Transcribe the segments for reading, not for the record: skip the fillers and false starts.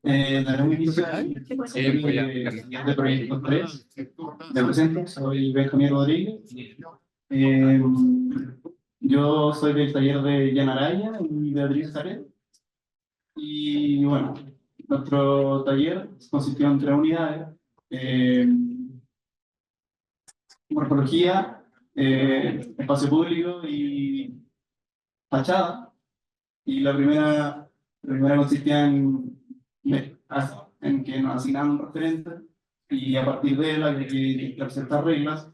Daré inicio al siguiente proyecto 3. Me presento, soy Benjamín Rodríguez. Eh, yo soy del taller de Jan Araya y Beatriz Jared. Y bueno, nuestro taller consistió en 3 unidades. Eh, Morfología, espacio público y fachada. Y la primera consistía en que nos asignaban un referente y a partir de él había que presentar reglas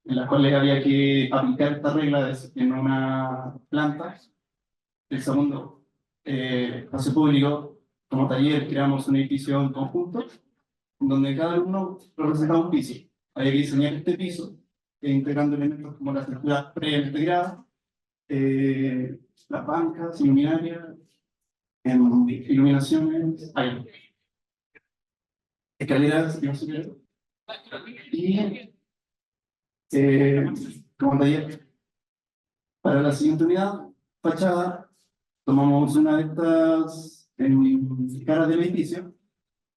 en las cuales había que aplicar estas reglas en una planta. El segundo, espacio público, como taller, creamos un edificio en conjunto donde cada uno representaba un piso. Había que diseñar este piso integrando elementos como las estructuras preintegradas, las bancas, luminarias, iluminaciones, escaleras, no sé qué. Y como taller, para la siguiente unidad, fachada, tomamos una de estas caras del edificio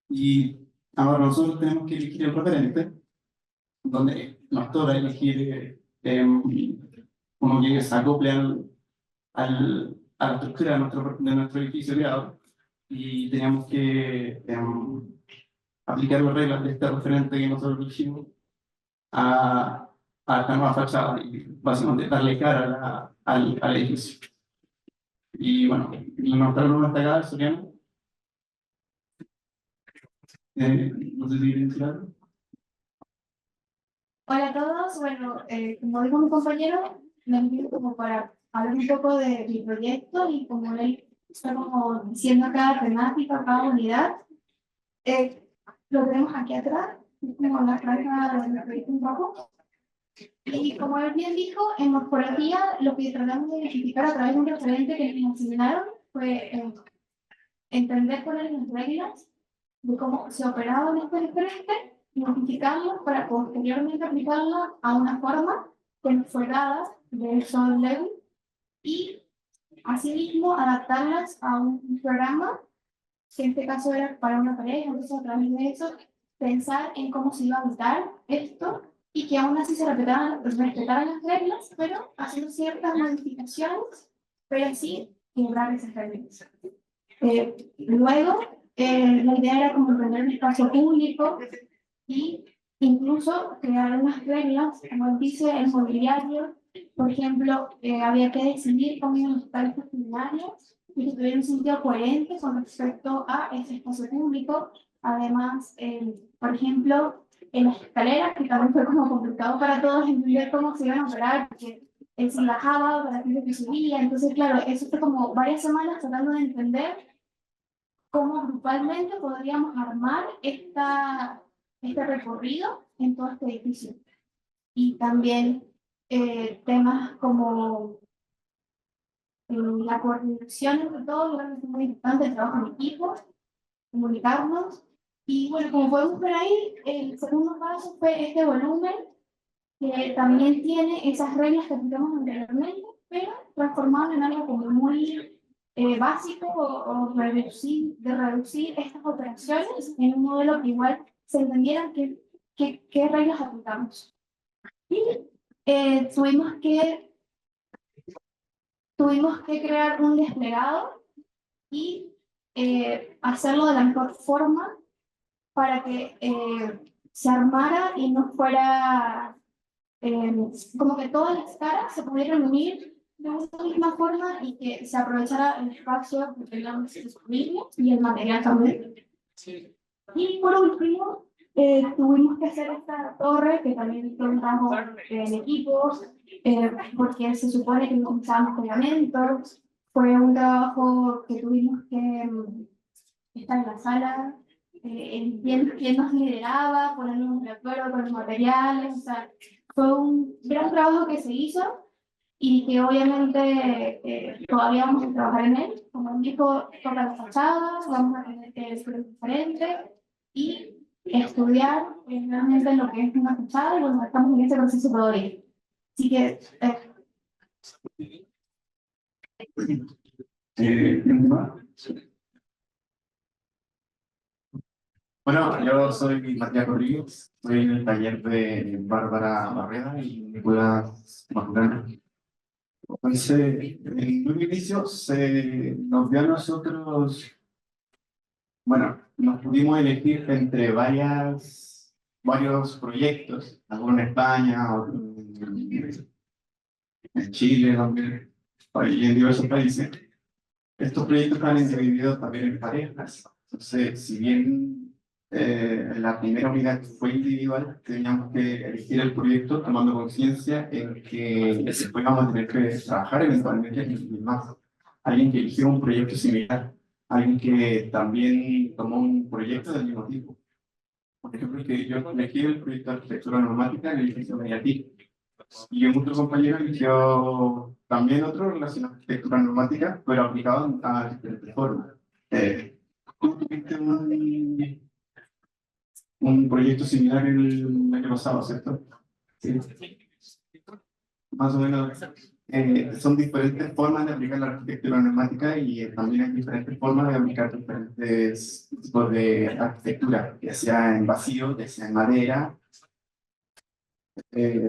y ahora nosotros tenemos que elegir el referente, donde nos toca elegir uno que se acople a la estructura de nuestro edificio creado y teníamos que aplicar las reglas de este referente que nosotros elegimos a, a esta nueva fachada y básicamente darle cara al edificio. Y bueno, nuestra alumna está acá, Soriano. No sé si quieren decir algo. Hola a todos, bueno, como dijo mi compañero, me envío como para hablar un poco de mi proyecto y como él está como diciendo cada temática, cada unidad, lo tenemos aquí atrás, es como la franja de mi proyecto un poco. Y como él bien dijo, en morfología lo que tratamos de identificar a través de un referente que nos enseñaron fue entender cuáles eran las reglas de cómo se operaba en este referente, modificarlo para posteriormente aplicarlo a una forma que nos fue dada del Sol Level y asimismo adaptarlas a un programa que en este caso era para una pareja. Entonces a través de eso pensar en cómo se iba a evitar esto y que aún así se respetaran las reglas, pero haciendo ciertas modificaciones, pero sí quebrar esas reglas. Luego, la idea era como tener un espacio público y incluso crear unas reglas, como dice el mobiliario. Por ejemplo, había que decidir cómo iban a estar estas luminarias y que tuviera un sentido coherente con respecto a ese espacio público. Además, por ejemplo, en las escaleras, que también fue como complicado para todos entender cómo se iban a operar, porque si bajaba para que subía. Entonces, claro, eso fue como varias semanas tratando de entender cómo grupalmente podríamos armar este recorrido en todo este edificio. Y también temas como la coordinación entre todos, creo que es muy importante, el trabajo en equipo, comunicarnos. Y bueno, como podemos ver ahí, el segundo paso fue este volumen, que también tiene esas reglas que aplicamos anteriormente, pero transformado en algo como muy básico o de reducir estas operaciones en un modelo que igual se entendieran qué reglas aplicamos. Y eh, tuvimos que, tuvimos que crear un desplegado y hacerlo de la mejor forma para que se armara y no fuera como que todas las caras se pudieran unir de una misma forma y que se aprovechara el espacio que teníamos disponible y el material también. Y por último, tuvimos que hacer esta torre que también contamos en equipos, porque se supone que no usábamos pegamentos. Fue un trabajo que tuvimos que estar en la sala, quién nos lideraba, ponernos de acuerdo con los materiales. O sea, fue un gran trabajo que se hizo y que obviamente todavía vamos a trabajar en él. Como él dijo, toca las fachadas, vamos a tener que ser diferentes y estudiar realmente lo que es una fachada y bueno, estamos en ese proceso todavía. Así que ¿Alguien más? Bueno, yo soy Matías Rodríguez, estoy en el taller de Bárbara Barreda y Nicolás Magdalena. Entonces, en un inicio se nos dio a nosotros, bueno, nos pudimos elegir entre varios proyectos, algunos en España, otros en Chile, también, y en diversos países. Estos proyectos están divididos también en parejas. Entonces, si bien la primera unidad fue individual, teníamos que elegir el proyecto tomando conciencia en que después vamos a tener que trabajar eventualmente en más. Alguien que eligió un proyecto similar, alguien que también tomó un proyecto del mismo tipo. Por ejemplo, que yo elegí el proyecto de arquitectura normática en el edificio mediático. Y un otro compañero eligió también otro relacionado a arquitectura normática, pero aplicado a diferentes formas. Tú tuviste un proyecto similar el año pasado, ¿cierto? Sí. Más o menos. Son diferentes formas de aplicar la arquitectura normática y también hay diferentes formas de aplicar diferentes tipos de arquitectura, ya sea en vacío, ya sea en madera,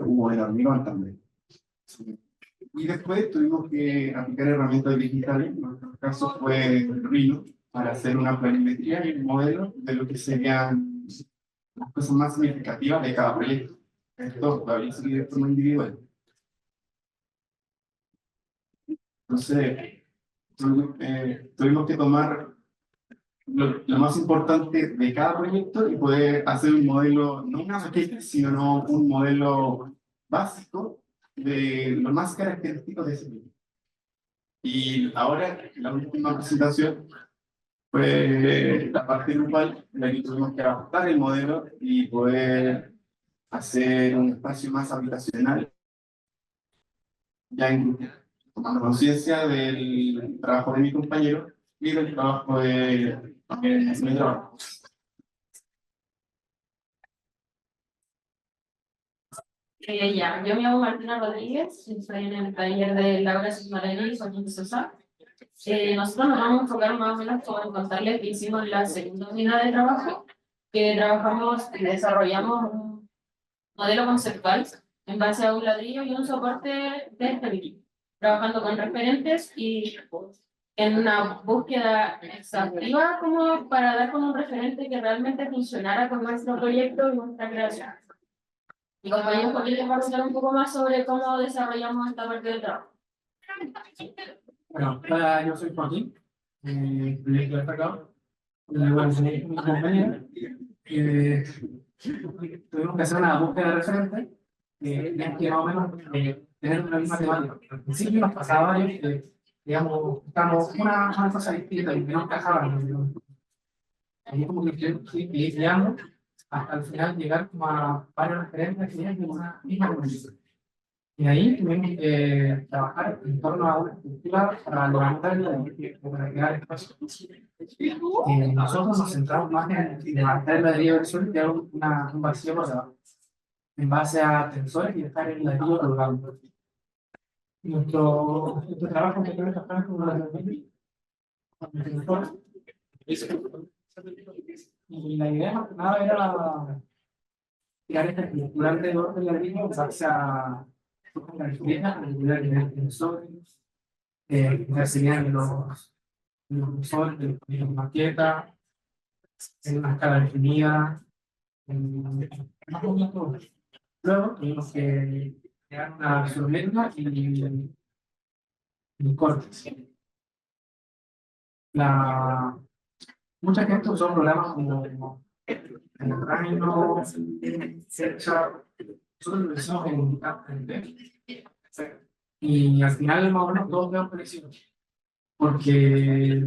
o en hormigón también. Y después tuvimos que aplicar herramientas digitales, en nuestro caso fue Rhino, para hacer una planimetría y un modelo de lo que serían las cosas más significativas de cada proyecto. Esto todavía sigue de forma individual. Entonces, tuvimos que tomar lo más importante de cada proyecto y poder hacer un modelo, no una maqueta, sino un modelo básico de lo más característico de ese proyecto. Y ahora, la última presentación fue la parte grupal, en la que tuvimos que adaptar el modelo y poder hacer un espacio más habitacional, ya en grupo, tomando conciencia del trabajo de mi compañero y del trabajo de mi trabajo. Ya, yo me llamo Martina Rodríguez, estoy en el taller de Laura Submarina y Joaquín Sosa. Nosotros nos vamos a enfocar más o menos como en contarles que hicimos la segunda unidad de trabajo, que trabajamos y desarrollamos un modelo conceptual en base a un ladrillo y un soporte de estabilidad, trabajando con referentes y en una búsqueda exhaustiva como para dar con un referente que realmente funcionara con nuestro proyecto y nuestra creación. Y compañero Joaquín les va a contar un poco más sobre cómo desarrollamos esta parte del trabajo. Bueno, hola, yo soy Joaquín, proyecto destacado. Y bueno, soy mi compañero. Tuvimos que hacer una búsqueda de referente, ya que más o menos tener una misma temática. Al principio nos pasaba varios que, digamos, buscamos una cosa distinta y que no encajaban. Ahí como que ir guiando hasta al final llegar como a varios referentes que tienen una misma temática. Y ahí tuvimos que trabajar en torno a una estructura para levantar el para crear espacio. Nosotros nos centramos más en levantar el ladrillo del suelo y crear un vacío por debajo, en base a tensores y dejar el ladrillo colgando. Nuestro trabajo que tenemos acá es como la tensores. Y la idea más que nada era crear esta estructura alrededor del ladrillo en base a las piezas, regular el tensor, serían los tensores de la maqueta, en una escala definida, más o menos todo. Luego tuvimos que crear una isométrica y cortes. Mucha gente usó programas como el Rhino, Search. Nosotros lo hicimos en y al final más o menos todos quedan parecidos, porque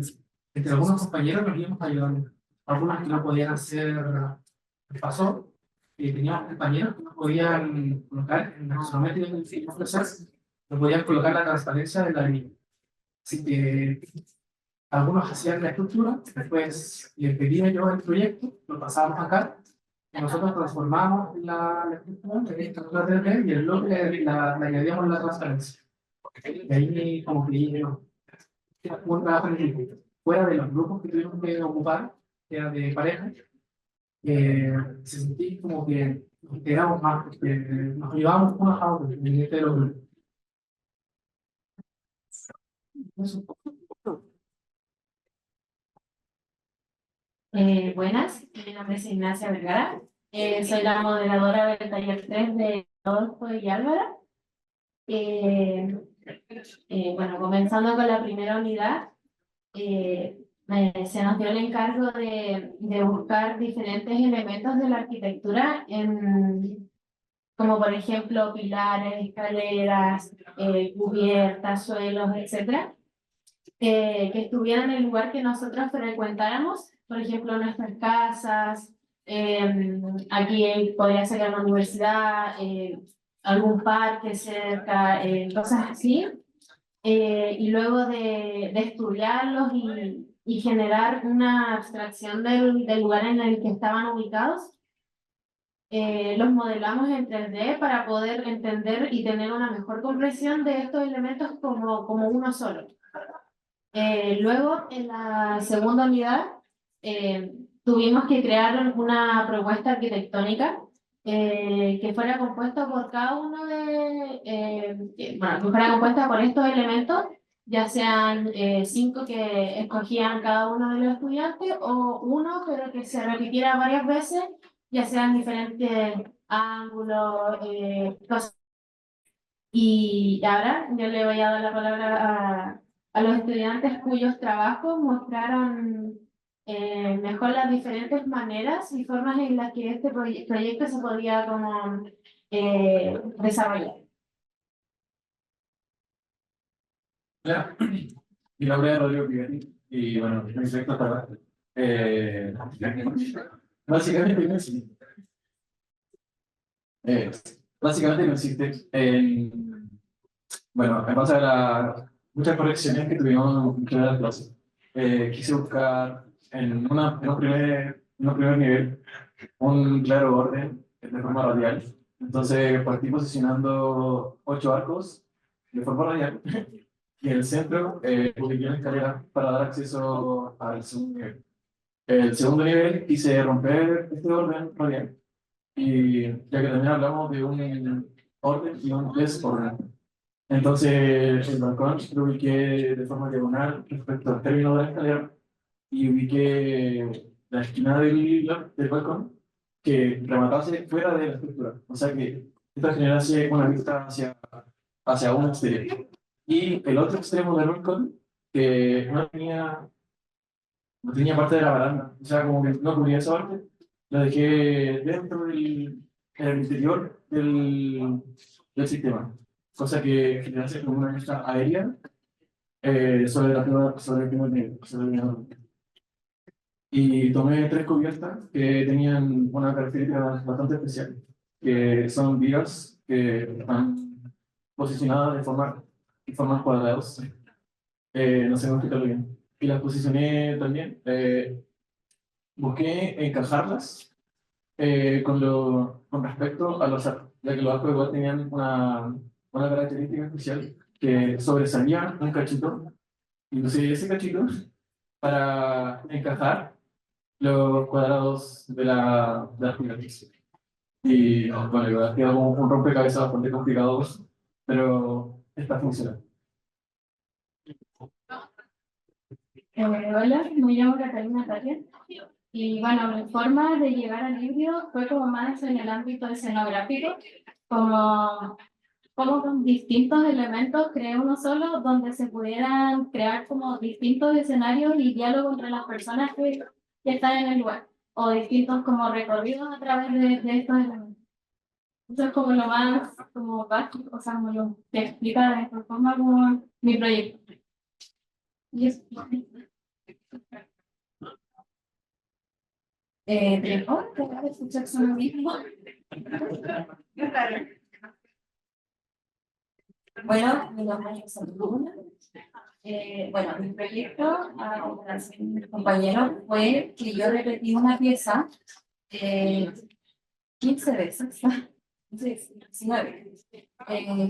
entre algunos compañeros nos íbamos ayudando. Algunos que no podían hacer el paso, teníamos compañeros que no podían colocar en la isométrica del film process, no podían colocar la transparencia de la línea. Así que algunos hacían la estructura, después les pedía yo el proyecto, lo pasábamos acá, y nosotros transformábamos la estructura en estructura 3D y el bloque la añadíamos la transparencia. Y ahí como que un trabajo en equipo, fuera de los grupos que tuvimos que ocupar, que era de pareja, sentí como que nos integramos más, porque nos ayudábamos unos a otros, en este logro. Eso. Buenas, mi nombre es Ignacia Vergara, soy la moderadora del taller 3 de Rodolfo y Álvara. Bueno, comenzando con la primera unidad, se nos dio el encargo de buscar diferentes elementos de la arquitectura, como por ejemplo pilares, escaleras, cubiertas, suelos, etcétera, que estuvieran en el lugar que nosotros frecuentáramos, por ejemplo, nuestras casas, aquí podría ser una universidad, algún parque cerca, cosas así. Y luego de estudiarlos y generar una abstracción del lugar en el que estaban ubicados, los modelamos en 3D para poder entender y tener una mejor comprensión de estos elementos como uno solo. Luego, en la segunda unidad, tuvimos que crear una propuesta arquitectónica que fuera compuesta por cada uno bueno, que fuera compuesta por estos elementos, ya sean 5 que escogían cada uno de los estudiantes o uno, pero que se repitiera varias veces, ya sean diferentes ángulos, cosas. Y ahora yo le voy a dar la palabra a los estudiantes cuyos trabajos mostraron mejor las diferentes maneras y formas en las que este proyecto se podía como, desarrollar. Hola, mi nombre es Rodrigo Pivetti y bueno, mi proyecto está básicamente consiste, eh, básicamente consiste en, bueno, en base a muchas correcciones que tuvimos en la clase, quise buscar en un primer nivel un claro orden de forma radial. Entonces partí posicionando 8 arcos de forma radial. Y en el centro, ubiqué una escalera para dar acceso al segundo nivel. El segundo nivel quise romper este orden radial, y ya que también hablamos de un orden y un desorden. Entonces, el balcón lo ubiqué de forma diagonal respecto al término de la escalera y ubiqué la esquina del balcón que rematase fuera de la estructura. O sea que esto generase una vista hacia un exterior. Y el otro extremo del balcón, que no tenía parte de la baranda, o sea, como que no cubría esa parte, lo dejé dentro en el interior del sistema. Cosa que generase como una vista aérea sobre el primer nivel, sobre el nivel. Y tomé 3 cubiertas que tenían una característica bastante especial, que son vigas que están posicionadas de formas cuadradas. No sé cómo explicarlo bien. Y las posicioné también. Busqué encajarlas con respecto a los arcos, ya que los arcos igual tenían una característica especial que sobresalía un cachito. Inclusive ese cachito para encajar los cuadrados de las pirámides. Y bueno, igual quedó como un rompecabezas bastante complicado, pero está funcionando. Hola, me llamo Catalina Taria. Y bueno, mi forma de llegar al libro fue como más en el ámbito escenográfico, como con distintos elementos creé uno solo, donde se pudieran crear como distintos escenarios y diálogos entre las personas que están en el lugar, o distintos como recorridos a través de estos elementos. Eso es como lo más como básico, o sea, como lo que explica de esta forma como mi proyecto. Y eso. ¿Tengo que escuchar eso mismo? Bueno, mi nombre es Sandruna. Bueno, mi proyecto, a comparación de mis compañeros, fue que yo repetí una pieza 15 veces, 19,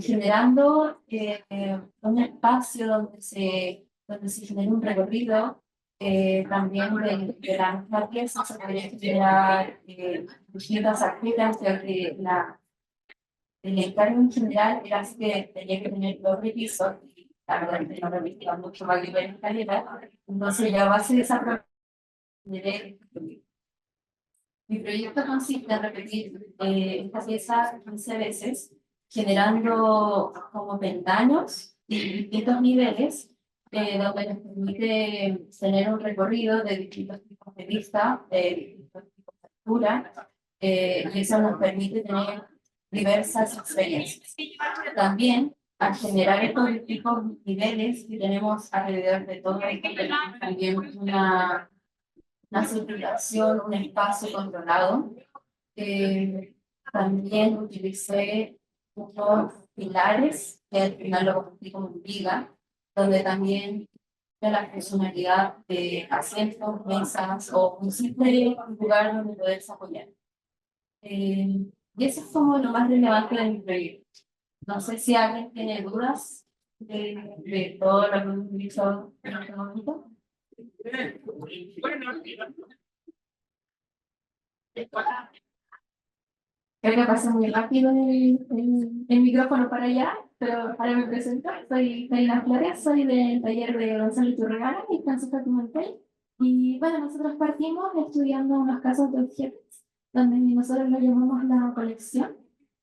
generando un espacio donde se genera un recorrido También de la misma pieza se podría generar distintas actividades, que el encargo en general era así que tenía que tener dos revisos, y la verdad es que no revisaba mucho más nivel de calidad, entonces ya a base de esa mi proyecto consiste en repetir esta pieza 15 veces, generando como peldaños y distintos niveles, donde nos permite tener un recorrido de distintos tipos de vista, de distintos tipos de altura, y eso nos permite tener diversas experiencias. También, al generar estos distintos niveles que tenemos alrededor de todo esto, tenemos también una circulación, un espacio controlado. También utilicé unos pilares que al final lo convertí como en viga, donde también de la funcionalidad de asientos, mesas o un simple lugar donde poderse apoyar. Y eso es como lo más relevante de mi proyecto. No sé si alguien tiene dudas de todo lo que hemos dicho en este momento. Creo que pasa muy rápido el micrófono para allá, pero ahora me presento. Soy Karina Flores, soy del taller de Gonzalo Iturrigara y Francisco Pimentel. Y bueno, nosotros partimos estudiando unos casos de objetos, donde nosotros lo llamamos la colección.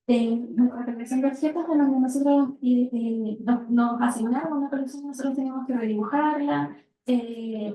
Nuestra colección de objetos, en donde nosotros nos asignaron una colección, nosotros teníamos que redibujarla,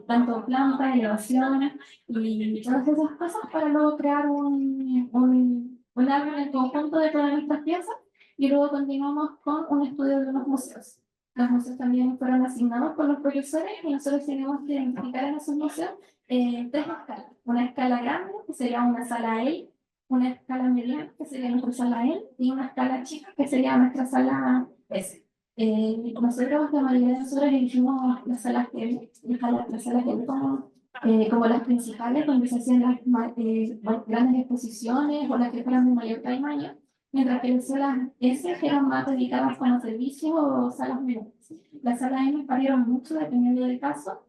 tanto planta, elevación y todas esas cosas para luego crear un árbol en conjunto de todas nuestras piezas y luego continuamos con un estudio de los museos. Los museos también fueron asignados por los profesores y nosotros tenemos que identificar en esos museos tres escalas. Una escala grande, que sería una sala E, una escala mediana, que sería nuestra sala L, y una escala chica, que sería nuestra sala S. Nosotros, la mayoría de nosotros elegimos las salas L como las principales, donde se hacían las grandes exposiciones o las que fueran de mayor tamaño, mientras que las salas S eran más dedicadas como servicios o salas menores. Las salas M variaron mucho dependiendo del caso,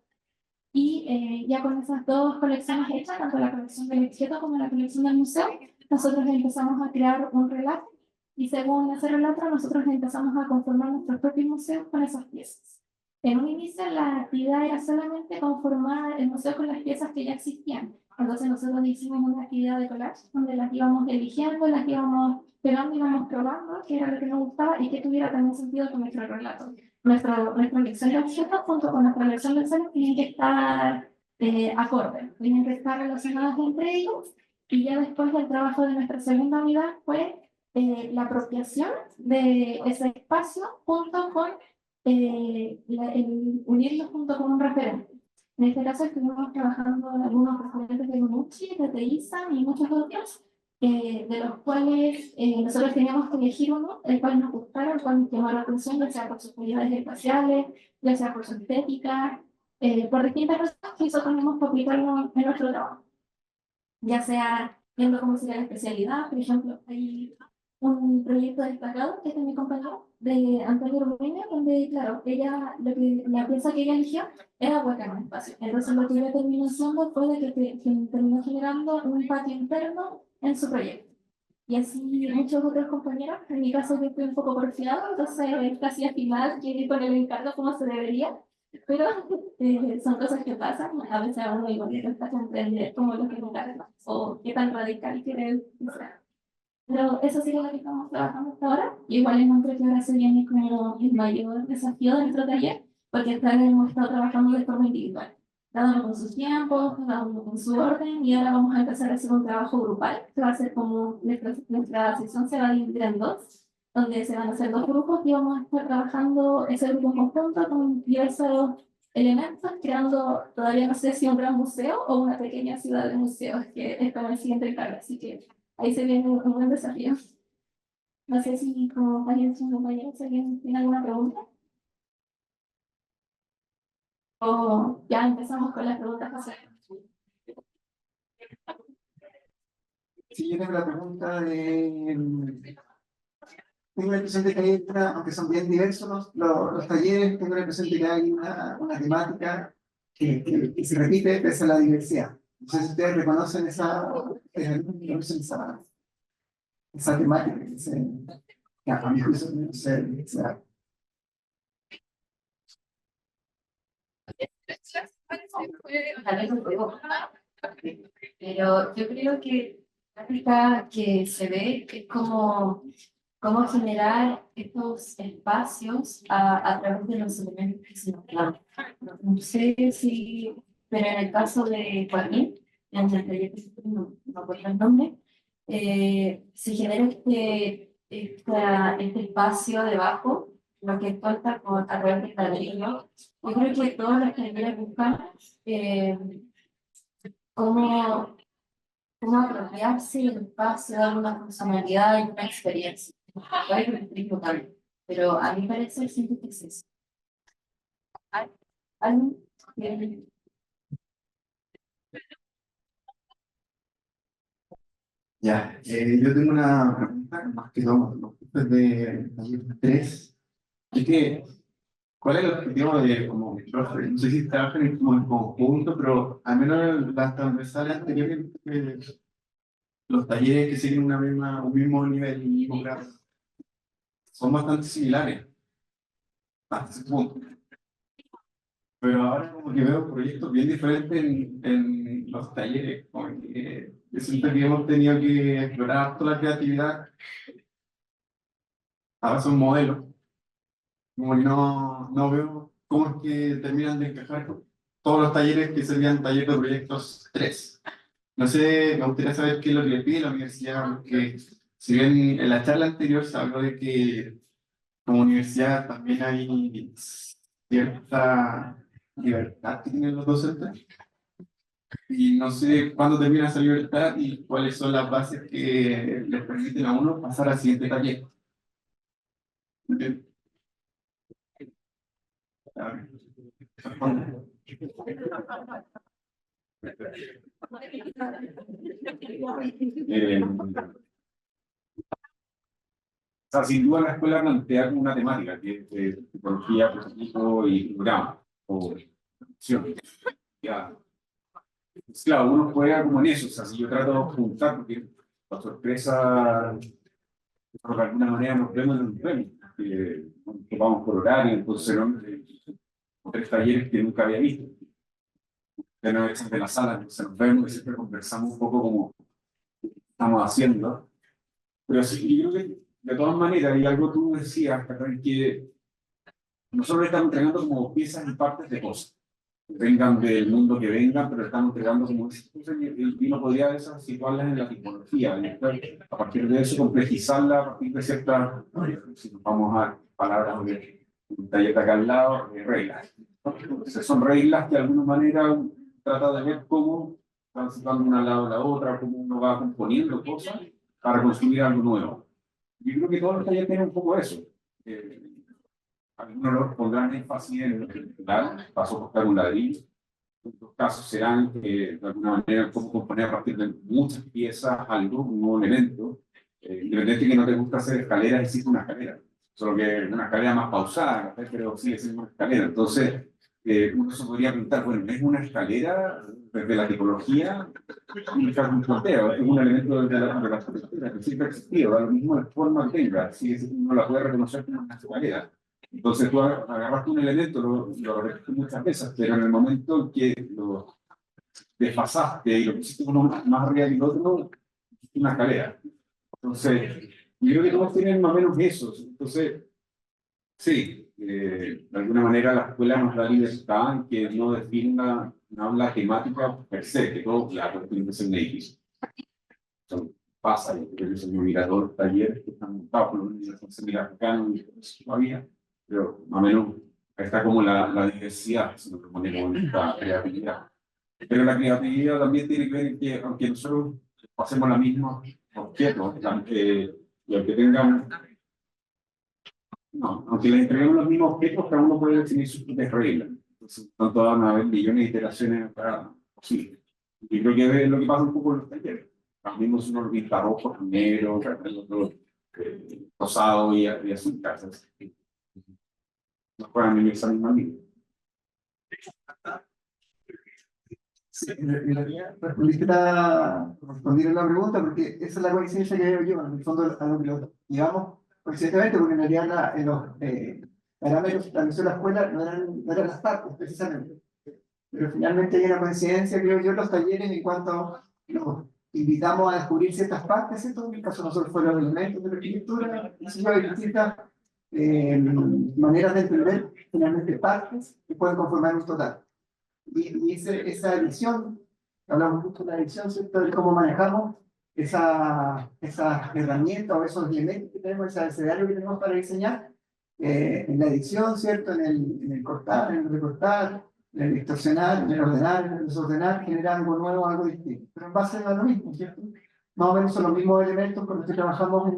y ya con esas dos colecciones hechas, tanto la colección del objeto como la colección del museo, nosotros empezamos a crear un relato y según ese relato nosotros empezamos a conformar nuestros propios museos con esas piezas. En un inicio la actividad era solamente conformar el museo con las piezas que ya existían. Entonces nosotros hicimos una actividad de collage donde las íbamos eligiendo, las íbamos pegando, íbamos probando qué era lo que nos gustaba y que tuviera también sentido con nuestro relato. Nuestra lección de objetos junto con nuestra lección de seres tienen que estar acordes, tienen que estar relacionadas entre ellos, y ya después del trabajo de nuestra segunda unidad fue la apropiación de ese espacio junto con el unirlo junto con un referente. En este caso estuvimos trabajando en algunos referentes de Gunucci, de Teiza y muchos otros, de los cuales nosotros teníamos que elegir uno, el cual nos gustara, el cual nos llamara la atención, ya sea por sus cualidades espaciales, ya sea por su estética, por distintas razones que nosotros tenemos que aplicarlo en nuestro trabajo. Ya sea viendo cómo sería la especialidad, por ejemplo, hay un proyecto destacado que es de mi compañero, de Antonio Rubina, donde, claro, la pieza que ella eligió era hueca en el espacio. Entonces, lo que ella terminó haciendo fue de que terminó generando un patio interno en su proyecto. Y así muchos otros compañeros, en mi caso yo fui un poco porfiado, entonces casi al final llegué con el encargo como se debería, pero son cosas que pasan, a veces a uno igual le cuesta comprender cómo lo que encarga o qué tan radical quiere ser. Pero eso sería lo que estamos trabajando hasta ahora. Y igual encuentro que ahora se viene como el mayor desafío de nuestro taller, porque hasta ahora hemos estado trabajando de forma individual, cada uno con sus tiempos, cada uno con su orden, y ahora vamos a empezar a hacer un trabajo grupal, que va a ser como nuestra sesión se va a dividir en dos, donde se van a hacer dos grupos y vamos a estar trabajando ese grupo en conjunto con diversos elementos, creando, todavía no sé si un gran museo o una pequeña ciudad de museos, que es como el siguiente encargo, así que ahí se viene un buen desafío. No sé si como varios compañeros alguien tiene alguna pregunta. O ya empezamos con las preguntas. Sí, yo tengo la pregunta de... Tengo la impresión de que hay aunque son bien diversos los talleres, tengo la impresión de que hay una temática que se repite pese a la diversidad. Entonces, ustedes reconocen esa temática que a mi juicio no se Tal vez un juego. Pero yo creo que la práctica que se ve es como cómo generar estos espacios a través de los elementos que se nos dan. No sé si, pero en el caso de Joaquín, en el taller que no me acuerdo el nombre, se genera este espacio debajo, lo que cuenta con a través del ladrillo. Yo creo que todos los talleres buscan eh, cómo apropiarse del espacio, dar una funcionalidad y una experiencia. Puede que me estoy equivocando, pero a mi parecer siento que es eso. ¿Algo? Ya, yo tengo una pregunta, más que todo, los puntos de taller 3. Es que, ¿cuál es el objetivo de, como, profe? No sé si trabajan como en conjunto, pero al menos las transversales anteriores, los talleres que siguen un mismo nivel, un mismo grado, son bastante similares hasta ese punto. Pero ahora como que veo proyectos bien diferentes en los talleres, como que yo siento que hemos tenido que explorar toda la creatividad. Ahora son modelos, como que no veo cómo es que terminan de encajar con todos los talleres que serían talleres de proyectos 3. No sé, me gustaría saber qué es lo que le pide la universidad, porque si bien en la charla anterior se habló de que como universidad también hay cierta libertad que tienen los docentes, y no sé cuándo termina esa libertad y cuáles son las bases que les permiten a uno pasar al siguiente taller. ¿Entiendes? O sea, sin duda la escuela plantea como una temática, que es tecnología, prototipo y programa, o opción. Ya. Pues, claro, uno juega como en eso, o sea, si yo trato de juntar, porque la sorpresa, por alguna manera nos vemos en un premio, nos vamos por horario, entonces son 3 talleres que nunca había visto. De no de la sala, entonces nos vemos y siempre conversamos un poco como estamos haciendo. Pero sí, yo creo que de todas maneras, y algo tú decías, Carmen, que nosotros estamos entregando como piezas y partes de cosas, que vengan del mundo que vengan, pero estamos entregando como cosas y uno podría a veces situarlas en la tipología, y después, a partir de eso complejizarla a partir de ciertas, si nos vamos a palabras de un taller de acá al lado, reglas. Entonces son reglas que de alguna manera trata de ver cómo van situando una al lado de la otra, cómo uno va componiendo cosas para construir algo nuevo. Yo creo que todos los talleres tienen un poco eso. Algunos los pondrán énfasis en el paso a costar un ladrillo. En otros casos serán de alguna manera cómo componer a partir de muchas piezas algo, un nuevo elemento. Independiente que no te gusta hacer escaleras, existe una escalera. Solo que una escalera más pausada, pero sigue siendo una escalera. Entonces, uno se podría preguntar, bueno, ¿es una escalera desde la tipología? Un planteo, es un elemento de la arquitectura que siempre ha existido, da lo mismo de forma que tenga, si uno la puede reconocer como una escalera. Entonces tú agarraste un elemento, lo repetiste muchas veces, pero en el momento en que lo desfasaste y lo pusiste uno más arriba que el otro, es una escalera. Entonces, yo creo que todos tienen más o menos eso. Entonces, sí, de alguna manera la escuela nos da libertad en que no defina una temática per se, que todo, claro, tiene que ser un edificio. Entonces, pasa, yo creo que son mirador talleres que están montados por los niños semiafricanos y todavía, pero más o menos está como la diversidad, si nos ponemos en esta creatividad. Pero la creatividad también tiene que ver en que, aunque nosotros pasemos la misma objeto, y aunque tengan, no, aunque les entreguemos los mismos objetos, cada uno puede definir sus propias reglas. Entonces, no todas van a haber millones de iteraciones para posible. Y creo que es lo que pasa un poco en los talleres. También uno lo pinta rojo, negro, el otro rosado y azul. No puedan vivir esa misma vida. Sí, en realidad respondiste respondí la pregunta porque esa es la coincidencia que veo yo, en el fondo a lo que lo llevamos coincidentemente, porque en realidad en los parámetros que estableció la escuela no eran las partes precisamente, pero finalmente hay una coincidencia, creo yo, en los talleres en cuanto los invitamos a descubrir ciertas partes, ¿cierto? En el caso de nosotros fueron los elementos de la arquitectura, y si hay distintas maneras de entender finalmente partes que pueden conformar un total. Y esa edición, hablamos justo de la edición, ¿cierto? De cómo manejamos esas herramientas o esos elementos que tenemos, ese abecedario que tenemos para diseñar, en la edición, ¿cierto? En el cortar, en el recortar, en el distorsionar, en el ordenar, en el desordenar, generar algo nuevo, algo distinto. Pero en base a lo mismo, ¿cierto? Más o menos son los mismos elementos con los que trabajamos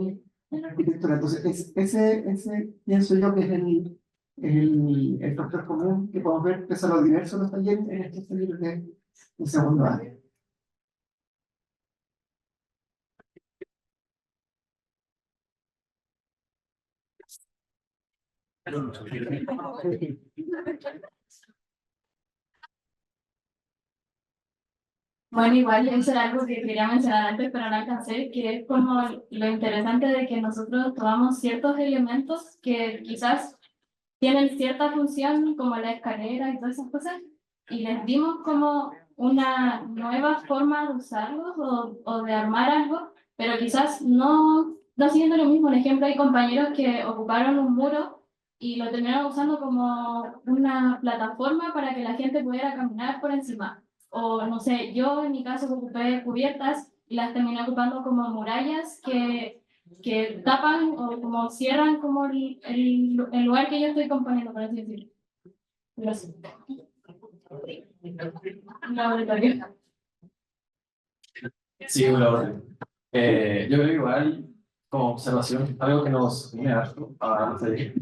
en arquitectura. Entonces, ese pienso yo que es el factor común que podemos ver pese a lo diversos de los talleres en estos talleres de segundo año. Bueno, igual eso era algo que quería mencionar antes, pero no alcancé, que es como lo interesante de que nosotros tomamos ciertos elementos que quizás tienen cierta función, como la escalera y todas esas cosas, y les dimos como una nueva forma de usarlos o de armar algo, pero quizás no siguiendo lo mismo. Por ejemplo, hay compañeros que ocuparon un muro y lo terminaron usando como una plataforma para que la gente pudiera caminar por encima. O no sé, yo en mi caso ocupé cubiertas y las terminé ocupando como murallas que tapan o como cierran como el lugar que yo estoy componiendo, por así decirlo. Gracias. Laboratorio. Sí, bueno, yo creo que igual, como observación, algo que nos une harto a los talleres,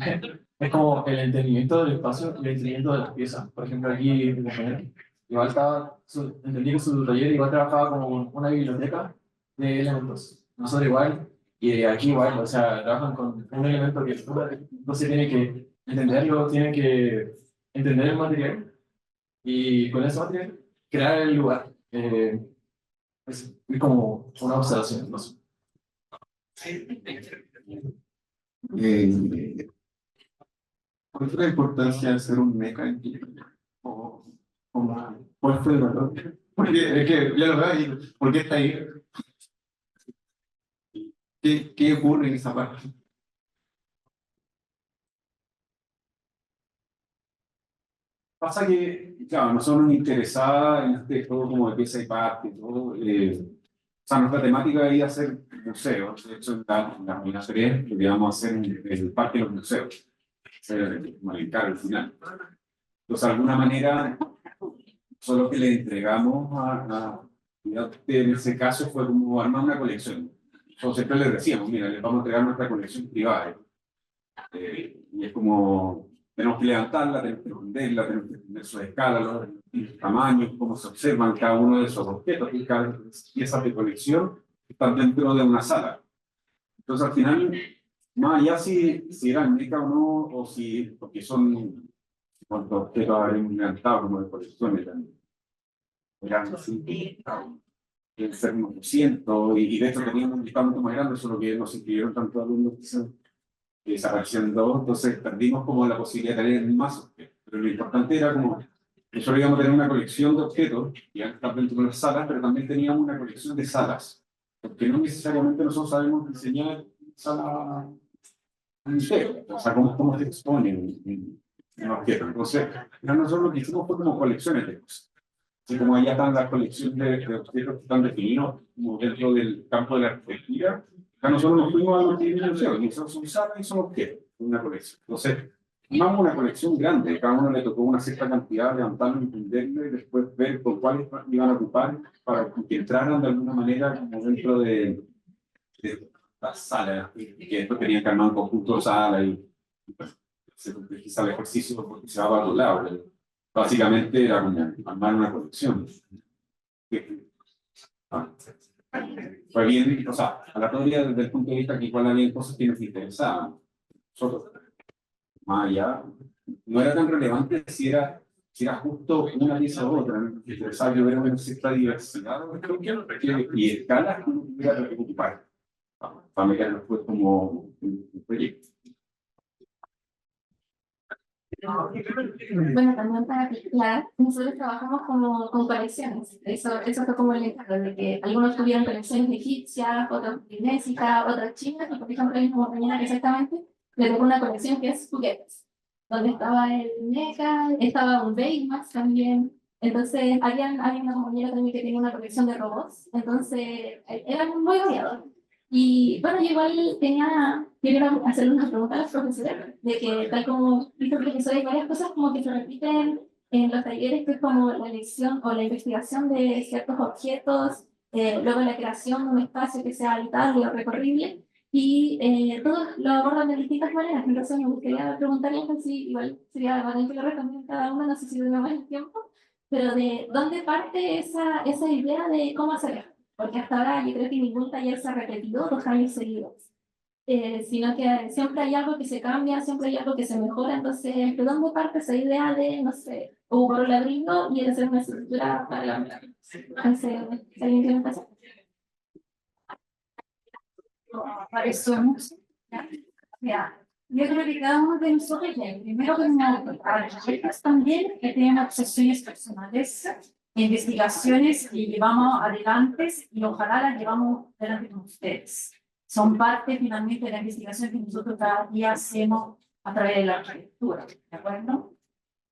es como el entendimiento del espacio y el entendimiento de las piezas. Por ejemplo, aquí mi compañero, igual entendí que su taller igual trabajaba como una biblioteca de elementos. Nosotros igual, y aquí igual, o sea, trabajan con un elemento que entonces tiene que entenderlo, tiene que entender el material y con ese material crear el lugar. Es como una observación, no sé. ¿Cuál fue la importancia de ser un meca en ti? ¿Cuál fue el valor? Porque es que ya lo veo y ¿por qué está ahí? ¿Qué ocurre en esa parte? Pasa que, claro, nosotros nos interesaba en este juego como de pieza y parte, todo. O sea, nuestra temática iba a ser museos. De hecho, en la serie lo que íbamos a hacer en el parque de los museos. Marcar al final. Entonces, de alguna manera, solo que le entregamos en ese caso fue como armar una colección. Nosotros siempre les decíamos, mira, les vamos a entregar nuestra colección privada. Y es como, tenemos que levantarla, tenemos que esconderla, tenemos que entender su escala, los tamaños, cómo se observan cada uno de esos objetos, y cada piezas de colección están dentro de una sala. Entonces, al final, más allá si eran ricas o no, o si, porque son cuantos objetos habían levantado como de colecciones también. Eran así, deben ser unos 200, y de hecho teníamos un listado mucho más grande, solo que nos inscribieron tantos alumnos que desaparecieron dos, entonces perdimos como la posibilidad de tener más objetos. Pero lo importante era como, nosotros íbamos a tener una colección de objetos, y estar dentro de las salas, pero también teníamos una colección de salas, porque no necesariamente nosotros sabemos diseñar sala museo, o sea, cómo se exponen en objetos. Entonces, nosotros lo que hicimos fue como colecciones de cosas. Así como allá están las colecciones de objetos que están definidos como dentro del campo de la arquitectura, acá nosotros nos fuimos a los museos, y esos son salas y son objetos, una colección. Entonces, armamos una colección grande, cada uno le tocó una cierta cantidad, levantarlo, entenderlo y después ver con cuáles iban a ocupar para que entraran de alguna manera como dentro de la sala, y que después tenían que armar un conjunto de sala y pues, se complejizaba el ejercicio porque se daba a los lados. Básicamente era como armar una colección. Fue bien, o sea, aleatoria desde el punto de vista que igual había cosas que nos interesaban. Nosotros, más allá, no era tan relevante si era si era justo una pieza u otra, ¿no? Es necesario ver una cierta diversidad y escalas que uno pudiera preocupar. Para que después como un proyecto. Bueno, también para aclarar, nosotros trabajamos como, con colecciones. Eso fue como el encargo de que algunos tuvieron colecciones egipcias, otros guinésicas, otras chinas, y por ejemplo, el mismo compañera que exactamente le tocó una colección que es juguetes, donde estaba el NECA, estaba un Baymax también. Entonces, había una compañera también que tenía una colección de robots, entonces era muy variado. Y bueno, yo igual quería hacerle una pregunta a los profesores, de que tal como dice el profesor, hay varias cosas como que se repiten en los talleres, que es como la elección o la investigación de ciertos objetos, luego la creación de un espacio que sea habitable o recorrible, y todos lo abordan de distintas maneras. Entonces me gustaría preguntarles así, igual sería bacán que lo respondieran cada uno, no sé si tenemos más el tiempo, pero de dónde parte esa idea de cómo hacerlo. Porque hasta ahora yo creo que ningún taller se ha repetido 2 años seguidos, sino que siempre hay algo que se cambia, siempre hay algo que se mejora. Entonces, ¿de dónde parte esa idea de, no sé, ocupar un ladrillo y hacer una estructura para la otra? Entonces, ¿alguien tiene un caso? Para eso, ya, yo creo que cada uno de nosotros, primero como arquitectos también, que tenemos obsesiones personales, investigaciones que llevamos adelante y ojalá las llevamos adelante con ustedes. Son parte finalmente de la investigación que nosotros cada día hacemos a través de la arquitectura, ¿de acuerdo?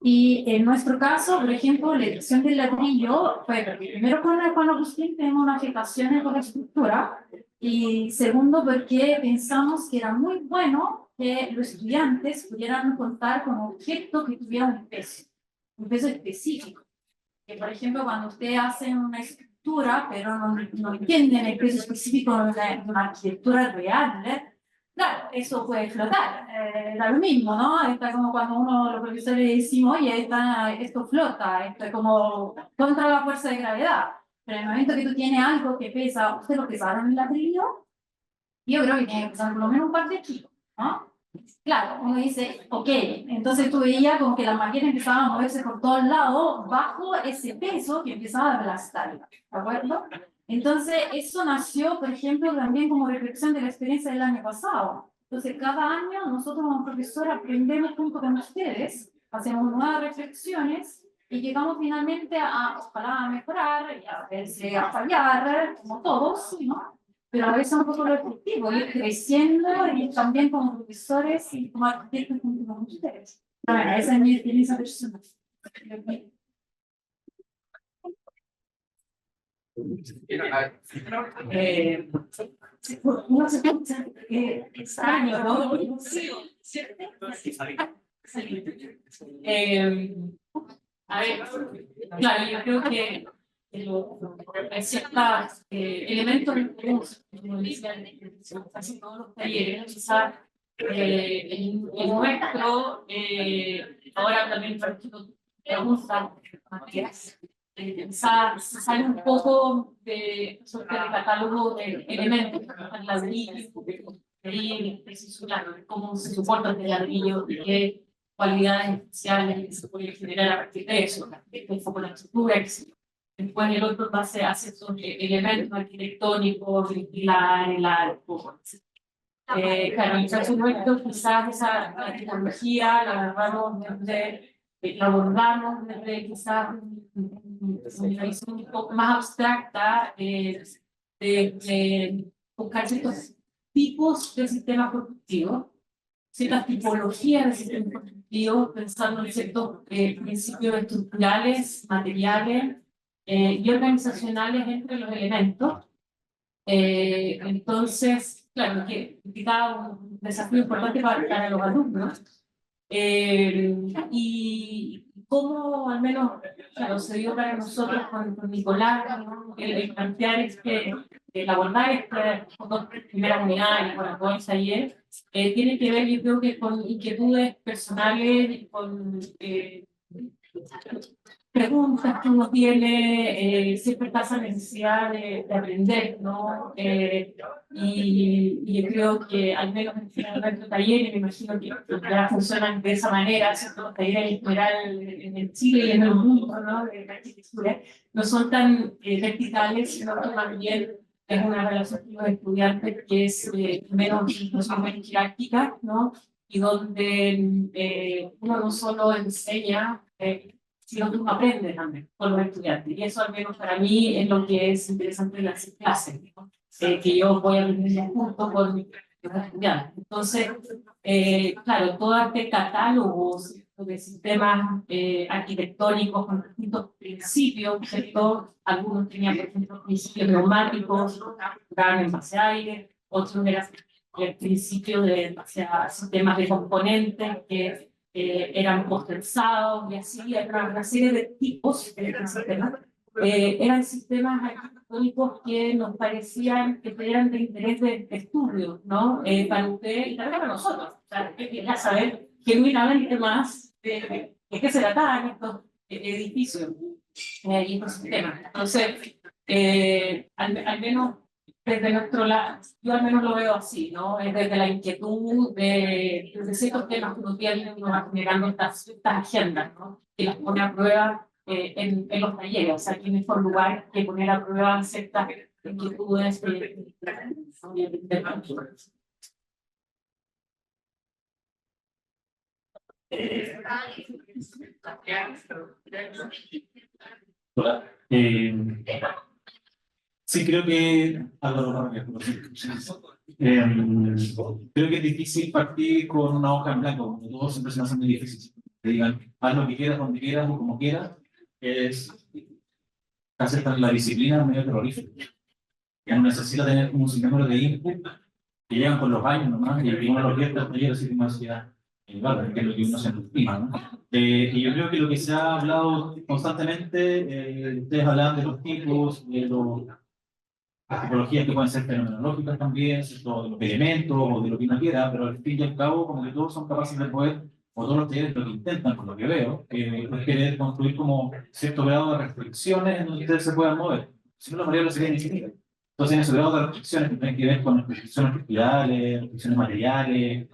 Y en nuestro caso, por ejemplo, la elección del ladrillo fue porque primero con Agustín tenemos una fijación con la estructura, y segundo porque pensamos que era muy bueno que los estudiantes pudieran contar con objetos que tuvieran un peso específico. Que por ejemplo, cuando ustedes hacen una estructura, pero no entienden el peso específico de una arquitectura real, claro, eso puede flotar, da lo mismo, ¿no? Está como cuando los profesores decimos, oye, esto flota, esto es como contra la fuerza de gravedad. Pero en el momento que tú tienes algo que pesa, ¿ustedes lo pesaron en el ladrillo? Yo creo que tiene que pesar por lo menos un par de kilos, ¿no? Claro, uno dice, ok, entonces tú veías como que la máquina empezaba a moverse por todos lados bajo ese peso que empezaba a aplastar, ¿de acuerdo? Entonces, eso nació, por ejemplo, también como reflexión de la experiencia del año pasado. Entonces, cada año nosotros como profesor aprendemos junto con ustedes, hacemos nuevas reflexiones y llegamos finalmente ojalá a mejorar y a veces a fallar, como todos, ¿no? Pero a veces un poco lo efectivo, ir creciendo y también como profesores y como arquitectos junto con ustedes. Bueno, esa es mi experiencia personal. No se piensa extraño, ¿no? Sí, a ver, claro, yo creo que hay ciertos elementos que tenemos, como decía, casi todos los talleres, quizás el nuestro, ahora también por ejemplo, preguntas, Matías, quizás sale un poco de catálogo de elementos, el ladrillo, cómo se soporta el ladrillo, qué cualidades especiales se puede generar a partir de eso, el foco de la estructura, etc. Después el otro hace estos elementos arquitectónicos, el pilar, el arco, etc. Claro, en el caso nuestro, quizás esa tipología la agarramos la abordamos desde quizás una visión un poco más abstracta de buscar ciertos tipos de sistemas productivos, ciertas tipologías de sistemas productivos, pensando en ciertos principios estructurales, materiales y organizacionales entre los elementos. Entonces, claro, que implica un desafío importante para los alumnos. Y cómo, al menos, claro, se dio para nosotros con Nicolás, ¿no? El plantear el abordar esta primera unidad y con todo el taller, tiene que ver, yo creo que con inquietudes personales, con preguntas que uno tiene, siempre está esa necesidad de aprender, ¿no? Y yo creo que al menos en nuestro taller, y me imagino que ya funcionan de esa manera, ¿cierto? Los talleres en general en el Chile y en el mundo, ¿no? De la arquitectura, no son tan verticales, sino que más bien es una relación con los estudiantes que es menos, no son menos jerárquica, ¿no? Y donde uno no solo enseña, sino que uno aprende también con los estudiantes. Y eso al menos para mí es lo que es interesante en las clases, ¿no? Que yo voy aprendiendo junto con los estudiantes. Entonces, claro, todo este catálogo de sistemas arquitectónicos con distintos principios, ¿cierto? Algunos tenían, por ejemplo, principios neumáticos, eran en base a aire, otros eran el principio de base a sistemas de componentes que eran posterzados y así, era una serie de tipos de sistemas. Eran sistemas arquitectónicos que nos parecían que eran de interés de estudio, ¿no? Para usted y también para nosotros. O sea, que quería saber genuinamente más de qué se trataban estos edificios y estos sistemas. Entonces, al menos desde nuestro lado, yo al menos lo veo así, ¿no? Es desde la inquietud de ciertos temas que uno tiene, uno va generando estas agendas, ¿no? Que las pone a prueba en los talleres. O sea, aquí mejor lugar que poner a prueba ciertas inquietudes Hola. Sí, creo que Álvaro Vargas, creo que es difícil partir con una hoja en blanco, como todos siempre se me hace muy difícil. Te digan, haz lo que quieras, donde quieras o como quieras, es aceptar la disciplina medio terrorífica. Que uno necesita tener como un sinnúmero de input que llegan con los años nomás, y uno los vierte al taller así como decía, vale, que es lo que uno se estima, ¿no? Y yo creo que lo que se ha hablado constantemente, ustedes hablan de los tipos, de las tipologías que pueden ser fenomenológicas también, ¿cierto? De los elementos o de lo que uno quiera, pero al fin y al cabo, como que todos son capaces de poder, o todos los talleres lo que intentan, por lo que veo, es querer construir como cierto grado de restricciones en donde ustedes se puedan mover. Si no, las variables serían infinitas. Entonces, en ese grado de restricciones que tienen que ver con restricciones estructurales, restricciones materiales,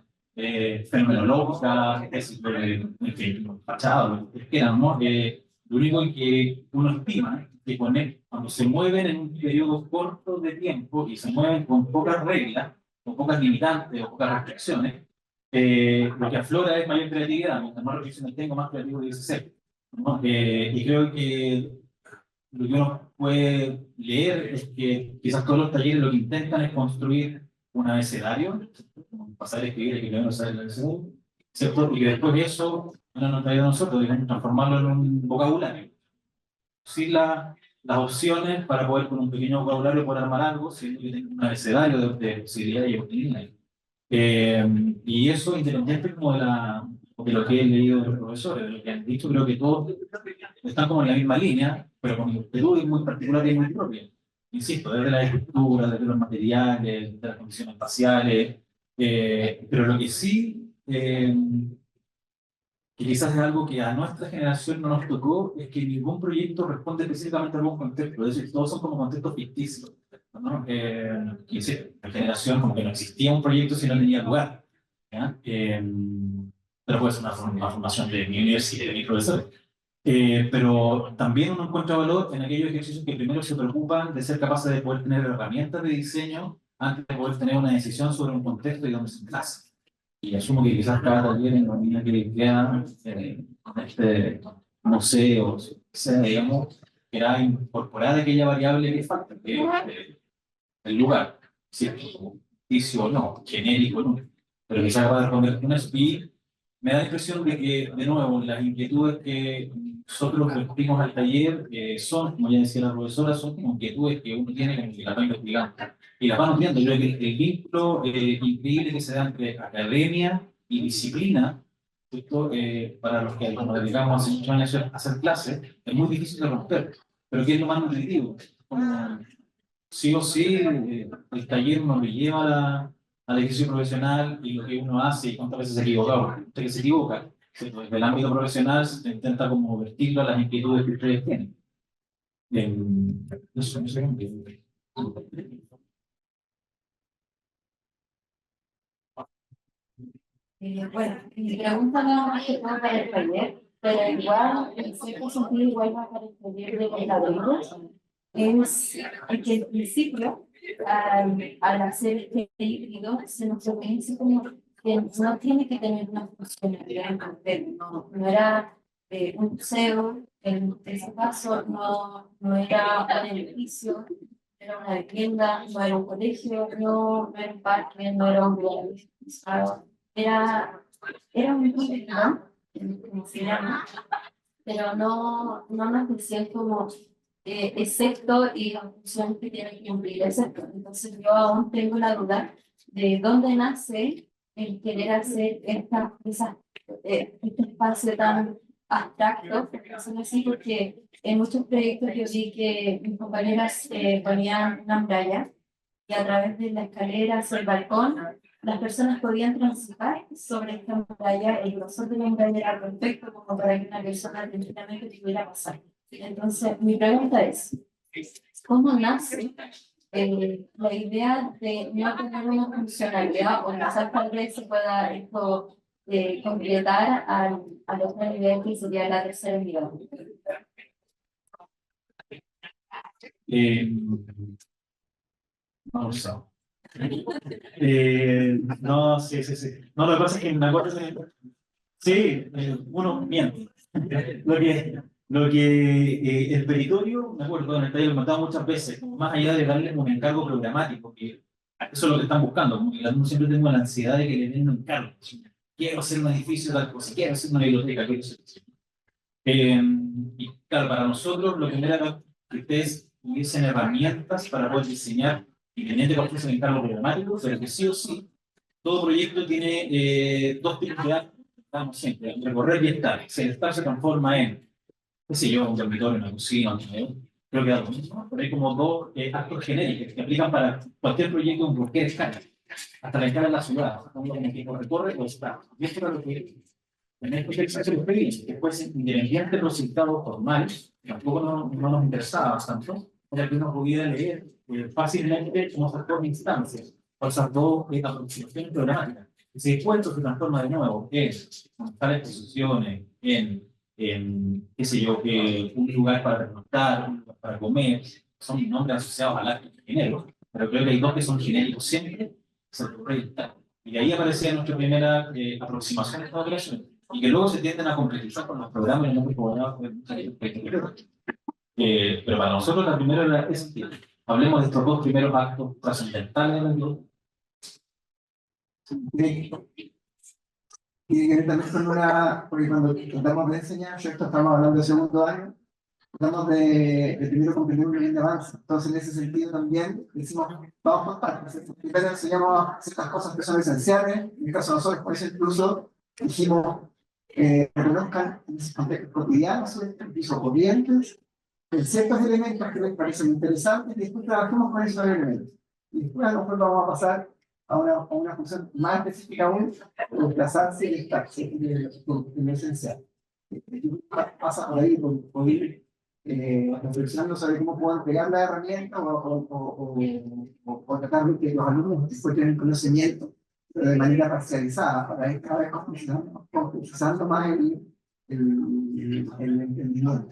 fenomenológicas, en fin, fachadas, lo que ustedes quieran, ¿no? Lo único que uno estima que cuando se mueven en un periodo corto de tiempo y se mueven con pocas reglas, con pocas limitantes o pocas restricciones, lo que aflora es mayor creatividad. Mientras más restricciones tengo, más creativo debe ser, ¿no? Y creo que lo que uno puede leer es que quizás todos los talleres lo que intentan es construir un abecedario, pasar a escribir y que primero sale el abecedario, ¿cierto? Y que después de eso, bueno, nos trae a nosotros, digamos, transformarlo en un vocabulario. Sí, las opciones para poder con un pequeño vocabulario poder armar algo, siendo que tengo un abecedario de posibilidades y oportunidades. Y eso independiente como de lo que he leído de los profesores, de lo que han dicho, creo que todos están como en la misma línea, pero con inquietudes muy particulares y muy propias. Insisto, desde la estructura, desde los materiales, desde las condiciones espaciales, pero lo que sí, que quizás es algo que a nuestra generación no nos tocó, es que ningún proyecto responde específicamente a algún contexto, es decir, todos son como contextos ficticios, ¿no? Y sí, la generación como que no existía un proyecto si no tenía lugar, ¿ya? Pero puede ser una formación de mi universidad, de mis profesores. Pero también uno encuentra valor en aquellos ejercicios que primero se preocupan de ser capaces de poder tener herramientas de diseño antes de poder tener una decisión sobre un contexto y dónde se enlace. Y asumo que quizás cada taller en la medida que queda este museo, sea, digamos, era incorporar aquella variable que falta, que es el lugar, ¿cierto? Ficticio o no, genérico o no, pero quizás va a responder con eso. Y me da la impresión de que, de nuevo, las inquietudes que nosotros vertimos al taller son, como ya decía la profesora, son como inquietudes que uno tiene con que las va investigando. Y las va nutriendo. Yo creo que el vínculo increíble que se da entre academia y disciplina, ¿cierto? Para los que nos dedicamos hace muchos años a hacer clases, es muy difícil de romper. Pero ¿qué es lo más nutritivo? Como, sí o sí, el taller nos lo lleva al ejercicio profesional y lo que uno hace y cuántas veces se equivoca. Usted que se equivoca, Desde el ámbito profesional se intenta como vertirlo a las inquietudes que ustedes tienen. Eso, no sé. Bueno, mi pregunta no más que todo para el taller, pero igual, en cierto sentido, igual va para el taller de contadores, es que en principio, al hacer este híbrido, se nos organiza como que no tiene que tener una funcionalidad en concreto, no era un museo, en ese caso no era un edificio, era una vivienda, no era un colegio, no era un parque, no era un lugar era un híbrido, como se llama, pero no nos decían como excepto y las funciones que tienen que cumplir excepto. Entonces yo aún tengo la duda de dónde nace el querer hacer este espacio tan abstracto, por decirlo así, porque en muchos proyectos yo vi que mis compañeras ponían una muralla y a través de la escalera hacia el balcón las personas podían transitar sobre esta muralla. El grosor de la muralla era perfecto como para que una persona tranquilamente pudiera pasar. Entonces, mi pregunta es, ¿cómo nace la idea de no tener una funcionalidad o quizás tal vez se pueda esto concretar al otro nivel que sería la tercera unidad? No lo sé. No, sí, sí, sí. No, lo que pasa es que me acuerdo que sí, uno miente. Lo que el peritorio, me acuerdo, en el taller lo he contado muchas veces, como más allá de darle un encargo programático, que eso es lo que están buscando, como que yo siempre tengo la ansiedad de que le den un encargo. Quiero hacer un edificio, tal cosa, quiero hacer una biblioteca, quiero hacer. Y claro, para nosotros lo primero era que ustedes tuviesen herramientas para poder diseñar, independiente de cuál fuese el encargo programático, pero que sí o sí, todo proyecto tiene dos tipos de actos, estamos siempre, recorrer y estar. Si el estar se transforma en, qué sé yo, un dormitorio, una cocina, creo que da lo mismo, pero hay como dos actos genéricos que aplican para cualquier proyecto en cualquier escala, hasta la escala de la ciudad, como que recorre o está. Y esto era lo que en este ejercicio de experiencia, que fuese independiente de los resultados formales, tampoco no nos interesaba bastante, era que uno pudiera leer fácilmente como esas dos instancias, o esas dos aproximaciones programáticas. Y si después esto se transforma de nuevo en montar exposiciones, qué sé yo, un lugar para pernoctar, un lugar para comer, son nombres asociados al acto de género, pero creo que hay dos que son genéricos siempre, se proyectan. Y de ahí aparecía nuestra primera aproximación a esta operación y que luego se tienden a concretizar con los programas y los programas. Pero para nosotros la primera era ese tipo. Hablemos de estos dos primeros actos trascendentales de la vida. Y que también con porque cuando tratamos de enseñar, ¿cierto? Estamos hablando de segundo año, tratamos de primero comprender un nivel de avance. Entonces, en ese sentido también decimos, vamos por partes. Primero enseñamos ciertas cosas que son esenciales. En el caso de nosotros, por eso incluso dijimos, reconozcan en sus contextos cotidianos, incluso corrientes, ciertos elementos que les parecen interesantes y después trabajemos con esos elementos. Y después a lo mejor vamos a pasar a una función más específica aún, desplazarse y estar en lo esencial. Pasa por ahí, por ir reflexionando sobre cómo puedo entregar la herramienta o tratar de que los alumnos después tengan conocimiento de manera parcializada para ir cada vez complejizando más el entendimiento.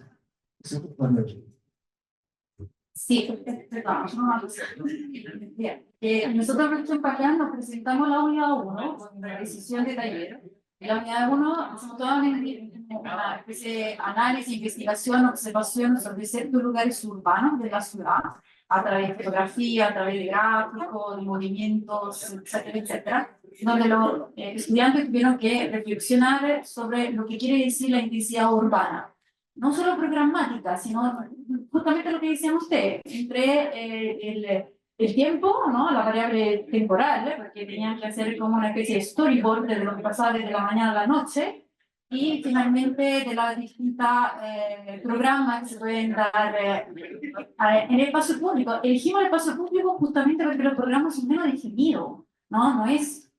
Eso es por lo que. Sí, perdón, bien. Nosotros en Paquán nos presentamos la unidad 1 con la decisión de taller. En la unidad 1 hacemos toda una especie de análisis, investigación, observación sobre ciertos lugares urbanos de la ciudad, a través de fotografía, a través de gráficos, de movimientos, etcétera, etcétera, donde los estudiantes tuvieron que reflexionar sobre lo que quiere decir la intensidad urbana. No solo programática, sino justamente lo que decían ustedes, entre el tiempo, ¿no? La variable temporal, porque tenían que hacer como una especie de storyboard de lo que pasaba desde la mañana a la noche, y finalmente de los distintos programas que se pueden dar en el espacio público. Elegimos el espacio público justamente porque los programas son menos definidos, ¿no? No es